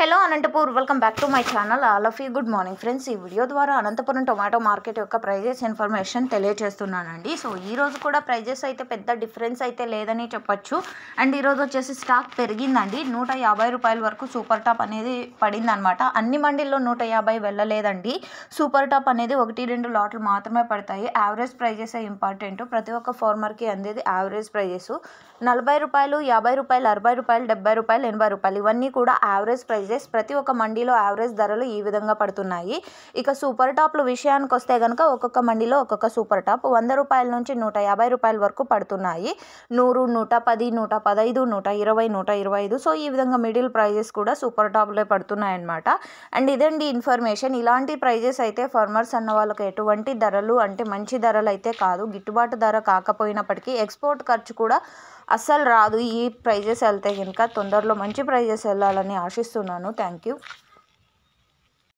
Hello Anantapur welcome back to my channel all of you good morning friends. ఈ video ద్వారా Anantapuram tomato market యొక్క prices information తెలియజేస్తున్నానండి. So ఈ రోజు కూడా ప్రైజెస్ అయితే పెద్ద డిఫరెన్స్ అయితే లేదని చెప్పొచ్చు. అండ్ ఈరోజు వచ్చేసి స్టాక్ పెరిగిందండి. 150 రూపాయల వరకు సూపర్ టాప్ అనేది పడింది అనమాట. అన్ని మండీల్లో 150 వెళ్ళలేదండి. సూపర్ టాప్ అనేది 1-2 లాట్లు మాత్రమే పడతాయి. Average prices important. ప్రతి ఒక్క ఫార్మర్కి అందేది యావరేజ్ ప్రైజెస్ 40 రూపాయలు, 50 రూపాయలు, 60 రూపాయలు, 70 రూపాయలు, 80 రూపాయలు ఇవన్నీ కూడా యావరేజ్ ప్రైజెస్. ప్రతి ఒక్క మండీలో యావరేజ్ ధరలు ఈ విధంగా పడుతున్నాయి. ఇక సూపర్ టాప్ల విషయానికి వస్తే కనుక ఒక్కొక్క మండీలో ఒక్కొక్క సూపర్ టాప్ 100 రూపాయల నుంచి 150 రూపాయల వరకు పడుతున్నాయి. 100, 110, 115, 120, 125. సో ఈ విధంగా మిడిల్ ప్రైజెస్ కూడా సూపర్ టాప్లో పడుతున్నాయి అన్నమాట. అండ్ ఇదండి ఇన్ఫర్మేషన్. ఇలాంటి ప్రైజెస్ అయితే ఫార్మర్స్ అన్న వాళ్ళకి ఎటువంటి ధరలు అంటే మంచి ధరలు అయితే కాదు. గిట్టుబాటు ధర కాకపోయినప్పటికీ ఎక్స్పోర్ట్ ఖర్చు కూడా అస్సలు రాదు. ఈ ప్రైజెస్ వెళ్తే కనుక తొందరలో మంచి ప్రైజెస్ వెళ్ళాలని ఆశిస్తున్నాను. Thank you.